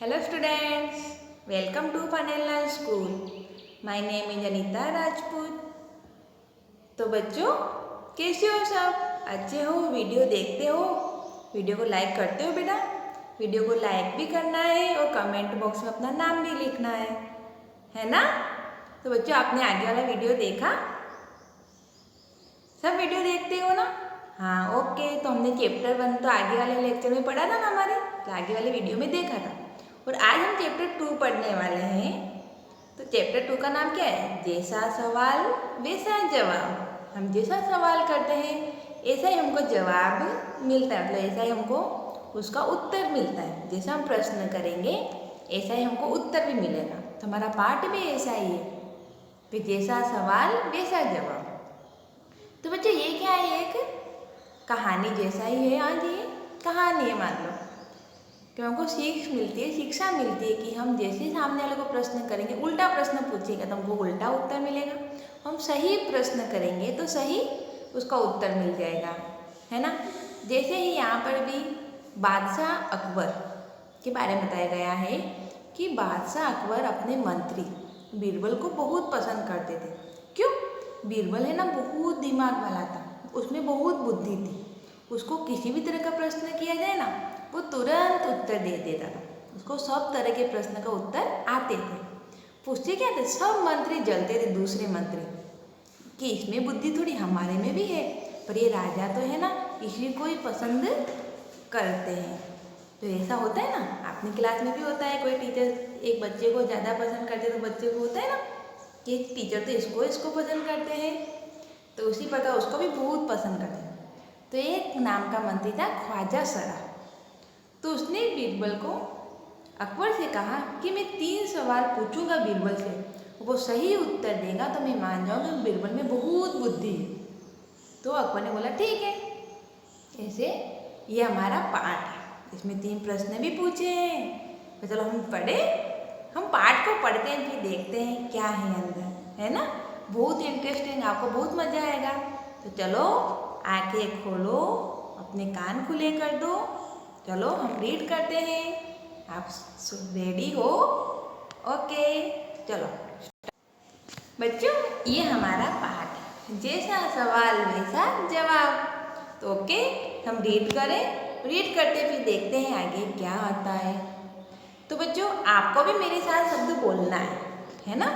Hello students, welcome to Panelal School. My name is Anita Rajput. तो बच्चों कैसे हो सब? अच्छे हो? वीडियो देखते हो? वीडियो को लाइक करते हो बेटा? वीडियो को लाइक भी करना है और कमेंट बॉक्स में अपना नाम भी लिखना है ना? तो बच्चों आपने आगे वाला वीडियो देखा? सब वीडियो देखते हो ना? हाँ ओके। तो हमने चैप्टर 1 तो आगे वाले लेक्चर में पढ़ा था ना हमारे, तो आगे वाले वीडियो में देखा था। और आज हम चैप्टर 2 पढ़ने वाले हैं। तो चैप्टर 2 का नाम क्या है? जैसा सवाल वैसा जवाब। हम जैसा सवाल करते हैं ऐसा ही हमको जवाब मिलता है, मतलब ऐसा ही हमको उसका उत्तर मिलता है। जैसा हम प्रश्न करेंगे ऐसा ही हमको उत्तर भी मिलेगा। तो हमारा पाठ भी ऐसा ही है कि जैसा सवाल वैसा जवाब। तो बच्चों ये क्या है? एक कहानी जैसा ही है। आज ये कहानी है, मान लो कि हमको सीख मिलती है, शिक्षा मिलती है कि हम जैसे सामने वाले को प्रश्न करेंगे, उल्टा प्रश्न पूछेगा तो हमको उल्टा उत्तर मिलेगा। हम सही प्रश्न करेंगे तो सही उसका उत्तर मिल जाएगा, है ना। जैसे ही यहाँ पर भी बादशाह अकबर के बारे में बताया गया है कि बादशाह अकबर अपने मंत्री बीरबल को बहुत पसंद करते थे। क्यों? बीरबल है ना बहुत दिमाग वाला था, उसमें बहुत बुद्धि थी। उसको किसी भी तरह का प्रश्न किया जाए ना वो तुरंत उत्तर दे देता था। उसको सब तरह के प्रश्न का उत्तर आते थे। पूछते क्या थे? सब मंत्री जलते थे दूसरे मंत्री कि इसमें बुद्धि थोड़ी हमारे में भी है, पर ये राजा तो है ना, इसी को ही पसंद करते हैं। तो ऐसा होता है ना, अपनी क्लास में भी होता है। कोई टीचर एक बच्चे को ज़्यादा पसंद करते तो बच्चे को होता है ना कि टीचर तो इसको पसंद करते हैं, तो उसी प्रकार उसको भी बहुत पसंद करते हैं। तो एक नाम का मंत्री था ख्वाजा सरा। तो उसने बीरबल को अकबर से कहा कि मैं 3 सवाल पूछूंगा बीरबल से, वो सही उत्तर देगा तो मैं मान जाऊंगा बीरबल में बहुत बुद्धि है। तो अकबर ने बोला ठीक है। ऐसे ये हमारा पाठ है, इसमें 3 प्रश्न भी पूछे हैं। तो चलो हम पाठ को पढ़ते हैं, फिर देखते हैं क्या है अंदर, है ना। बहुत इंटरेस्टिंग, आपको बहुत मजा आएगा। तो चलो आंखें खोलो, अपने कान खुले कर दो, चलो हम रीड करते हैं। आप रेडी हो? ओके चलो बच्चों, ये हमारा पाठ है, जैसा सवाल वैसा जवाब। तो ओके हम रीड करें, रीड करते फिर देखते हैं आगे क्या आता है। तो बच्चों आपको भी मेरे साथ शब्द बोलना है ना।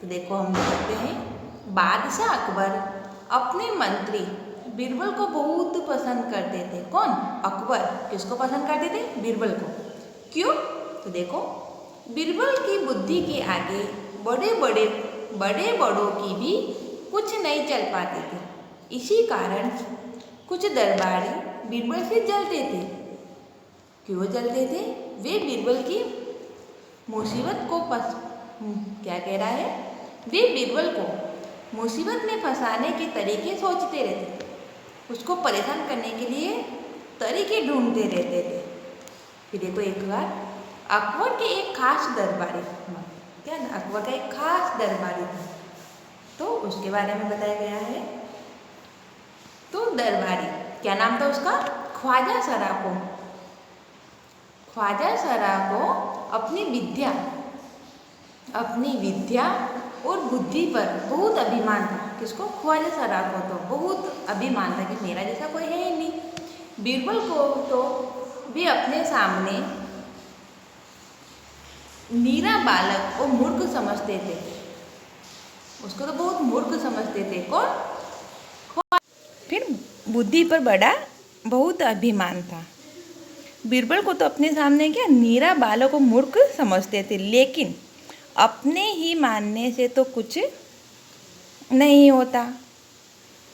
तो देखो हम देखते हैं। बादशाह अकबर अपने मंत्री बीरबल को बहुत पसंद करते थे। कौन? अकबर। किसको पसंद करते थे? बीरबल को। क्यों? तो देखो बीरबल की बुद्धि के आगे बड़े बड़ों की भी कुछ नहीं चल पाते थे। इसी कारण कुछ दरबारी बीरबल से जलते थे। क्यों जलते थे? वे बीरबल की मुसीबत को क्या कह रहा है? वे बीरबल को मुसीबत में फंसाने के तरीके सोचते रहते थे, उसको परेशान करने के लिए तरीके ढूंढते रहते थे। फिर देखो एक बार अकबर के एक खास दरबारी, क्या ना, अकबर का एक खास दरबारी था, तो उसके बारे में बताया गया है। तो दरबारी क्या नाम था उसका? ख्वाजा सरा को। ख्वाजा सरा को अपनी विद्या और बुद्धि पर बहुत अभिमान था। किसको? ख्वाजा सरा को तो बहुत अभिमान था कि मेरा जैसा कोई है ही नहीं। बीरबल को तो वे अपने सामने नीरा बालक और मूर्ख समझते थे। उसको तो बहुत मूर्ख समझते थे। कौन? फिर बुद्धि पर बड़ा बहुत अभिमान था। बीरबल को तो अपने सामने क्या नीरा बालक को मूर्ख समझते थे, लेकिन अपने ही मानने से तो कुछ नहीं होता।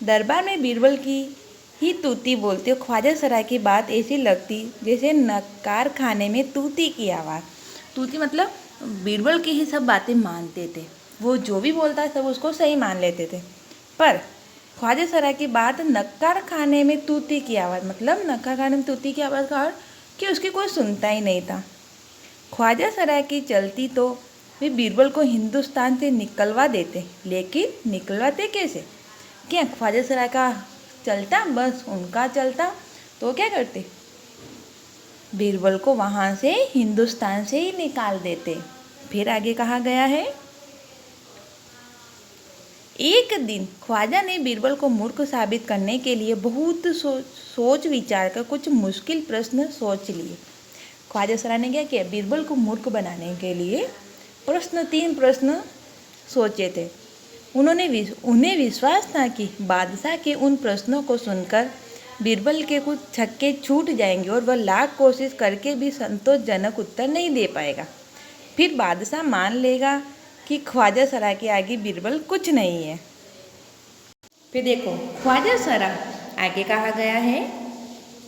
दरबार में बीरबल की ही तूती बोलते हो। ख्वाजा सराय की बात ऐसी लगती जैसे नकार खाने में तूती की आवाज़। तूती मतलब बीरबल की ही सब बातें मानते थे, वो जो भी बोलता है सब उसको सही मान लेते थे। पर ख्वाजा सराय की बात नकार खाने में तूती की आवाज़, मतलब नकार खाने में तूती की आवाज़ का अर्थ कि उसकी कोई सुनता ही नहीं था। ख्वाजा सराय की चलती तो वे बीरबल को हिंदुस्तान से निकलवा देते, लेकिन निकलवाते कैसे? क्या ख्वाजा सराय का चलता, बस उनका चलता, तो क्या करते? बीरबल को वहाँ से हिंदुस्तान से ही निकाल देते। फिर आगे कहा गया है, एक दिन ख्वाजा ने बीरबल को मूर्ख साबित करने के लिए बहुत सोच विचार कर कुछ मुश्किल प्रश्न सोच लिए। ख्वाजा सरा ने क्या किया, बीरबल को मूर्ख बनाने के लिए तीन प्रश्न सोचे थे। उन्हें विश्वास था कि बादशाह के उन प्रश्नों को सुनकर बीरबल के कुछ छक्के छूट जाएंगे और वह लाख कोशिश करके भी संतोषजनक उत्तर नहीं दे पाएगा। फिर बादशाह मान लेगा कि ख्वाजा सरा के आगे बीरबल कुछ नहीं है। फिर देखो ख्वाजा सरा आगे कहा गया है,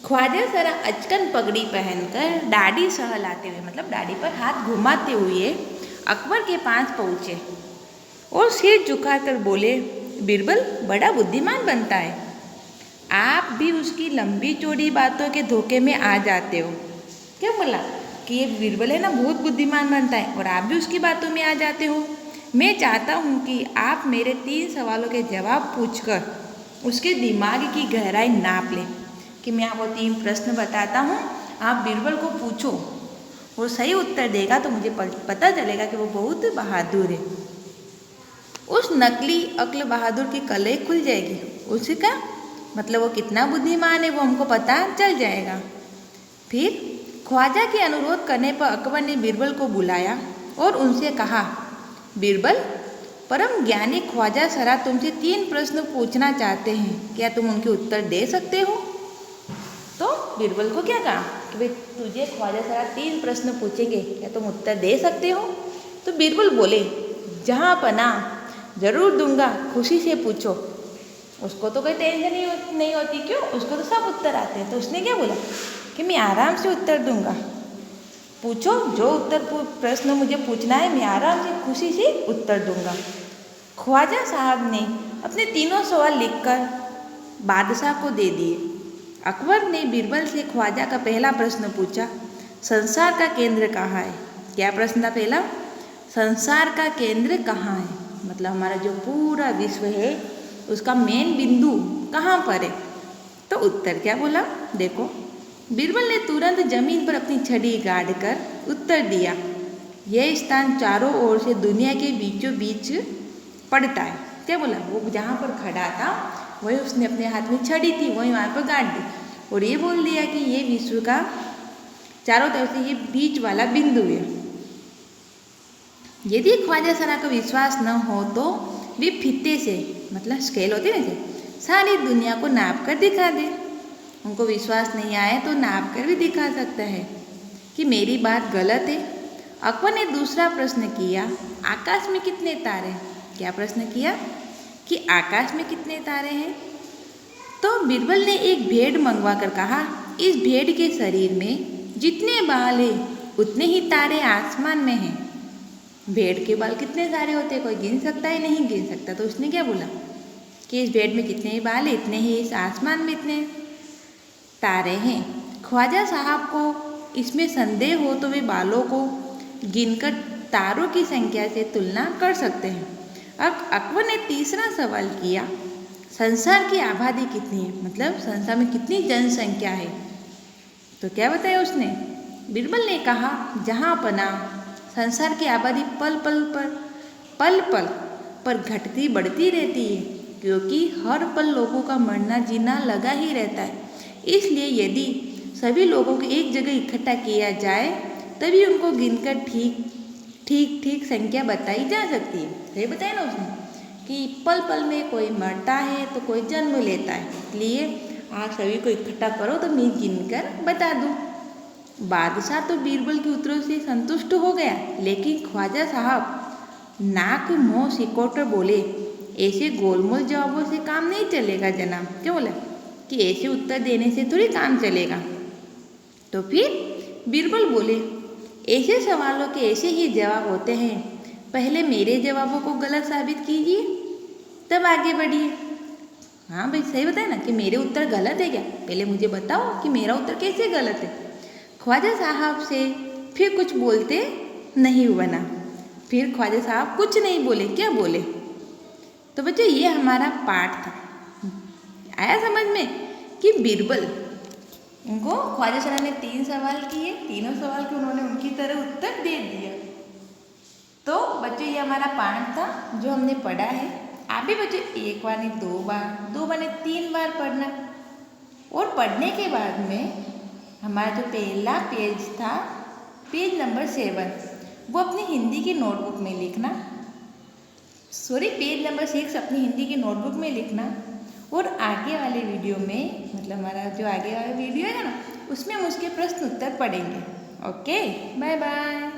ख्वाजा सरा अचकन पगड़ी पहनकर दाढ़ी सहलाते हुए, मतलब दाढ़ी पर हाथ घुमाते हुए अकबर के पास पहुँचे और सिर झुकाकर बोले, बीरबल बड़ा बुद्धिमान बनता है, आप भी उसकी लंबी चौड़ी बातों के धोखे में आ जाते हो। क्या बोला कि ये बीरबल है ना बहुत बुद्धिमान बनता है और आप भी उसकी बातों में आ जाते हो। मैं चाहता हूँ कि आप मेरे 3 सवालों के जवाब पूछकर उसके दिमाग की गहराई नाप लें। कि मैं आपको 3 प्रश्न बताता हूँ, आप बीरबल को पूछो, वो सही उत्तर देगा तो मुझे पता चलेगा कि वो बहुत बहादुर है। उस नकली अक्ल बहादुर की कलई खुल जाएगी। उसका मतलब वो कितना बुद्धिमान है वो हमको पता चल जाएगा। फिर ख्वाजा के अनुरोध करने पर अकबर ने बीरबल को बुलाया और उनसे कहा, बीरबल परम ज्ञानी ख्वाजा सरा तुमसे 3 प्रश्न पूछना चाहते हैं, क्या तुम उनके उत्तर दे सकते हो? तो बीरबल को क्या कहा कि भाई तुझे ख्वाजा सरा 3 प्रश्न पूछेंगे, क्या तुम उत्तर दे सकते हो? तो बीरबल बोले, जहाँ पनाह जरूर दूंगा, खुशी से पूछो। उसको तो कोई टेंशन नहीं होती, क्यों, उसको तो सब उत्तर आते हैं। तो उसने क्या बोला कि मैं आराम से उत्तर दूंगा, पूछो जो प्रश्न मुझे पूछना है, मैं आराम से खुशी से उत्तर दूंगा। ख्वाजा साहब ने अपने 3 सवाल लिखकर बादशाह को दे दिए। अकबर ने बीरबल से ख्वाजा का पहला प्रश्न पूछा, संसार का केंद्र कहाँ है? क्या प्रश्न था पहला? संसार का केंद्र कहाँ है, मतलब हमारा जो पूरा विश्व है उसका मेन बिंदु कहाँ पर है? तो उत्तर क्या बोला, देखो बीरबल ने तुरंत जमीन पर अपनी छड़ी गाड़ कर उत्तर दिया, यह स्थान चारों ओर से दुनिया के बीचों बीच पड़ता है। क्या बोला, वो जहाँ पर खड़ा था वही उसने अपने हाथ में छड़ी थी वही वहाँ पर गाड़ दी और ये बोल दिया कि ये विश्व का चारों तरफ से ये बीच वाला बिंदु है। यदि ख्वाजा सरा को विश्वास न हो तो वे फीते से, मतलब स्केल होती है ना, सारी दुनिया को नाप कर दिखा दे। उनको विश्वास नहीं आए तो नाप कर भी दिखा सकता है कि मेरी बात गलत है। अकबर ने दूसरा प्रश्न किया, आकाश में कितने तारे हैं? क्या प्रश्न किया कि आकाश में कितने तारे हैं? तो बीरबल ने एक भेड़ मंगवा कर कहा, इस भेड़ के शरीर में जितने बाल हैं उतने ही तारे आसमान में हैं। भेड़ के बाल कितने सारे होते हैं, कोई गिन सकता है? नहीं गिन सकता। तो उसने क्या बोला कि इस भेड़ में जितने बाल हैं इतने ही इस आसमान में इतने तारे हैं। ख्वाजा साहब को इसमें संदेह हो तो वे बालों को गिनकर तारों की संख्या से तुलना कर सकते हैं। अब अकबर ने तीसरा सवाल किया, संसार की आबादी कितनी है, मतलब संसार में कितनी जनसंख्या है? तो क्या बताया उसने, बीरबल ने कहा, जहाँ पनाह संसार की आबादी पल पल पर घटती बढ़ती रहती है, क्योंकि हर पल लोगों का मरना जीना लगा ही रहता है। इसलिए यदि सभी लोगों को एक जगह इकट्ठा किया जाए तभी उनको गिनकर ठीक संख्या बताई जा सकती है। सही बताया ना उसने कि पल पल में कोई मरता है तो कोई जन्म लेता है, इसलिए आप सभी को इकट्ठा करो तो मैं गिनकर बता दूँ। बादशाह तो बीरबल के उत्तरों से संतुष्ट हो गया, लेकिन ख्वाजा साहब नाक मुँह सिकोड़कर बोले, ऐसे गोलमोल जवाबों से काम नहीं चलेगा जनाब। क्या बोला कि ऐसे उत्तर देने से थोड़ी काम चलेगा। तो फिर बीरबल बोले, ऐसे सवालों के ऐसे ही जवाब होते हैं, पहले मेरे जवाबों को गलत साबित कीजिए तब आगे बढ़िए। हाँ भाई सही बताए ना कि मेरे उत्तर गलत है क्या, पहले मुझे बताओ कि मेरा उत्तर कैसे गलत है। ख्वाजा साहब से फिर कुछ बोलते नहीं बना। फिर ख्वाजा साहब कुछ नहीं बोले। क्या बोले? तो बच्चों ये हमारा पाठ था। आया समझ में कि बीरबल उनको ख्वाजा सना ने 3 सवाल किए, तीनों सवाल के उन्होंने उनकी तरह उत्तर दे दिया। तो बच्चों ये हमारा पाठ था जो हमने पढ़ा है। आप भी बच्चों एक बार नहीं 2 बार, 2 बार नहीं 3 बार पढ़ना। और पढ़ने के बाद में हमारा जो पहला पेज था, पेज नंबर 7, वो अपनी हिंदी की नोटबुक में लिखना। पेज नंबर 6 अपनी हिंदी की नोटबुक में लिखना। और आगे वाले वीडियो में, मतलब हमारा जो आगे वाला वीडियो है ना, उसमें हम उसके प्रश्न उत्तर पढ़ेंगे। Okay, bye bye.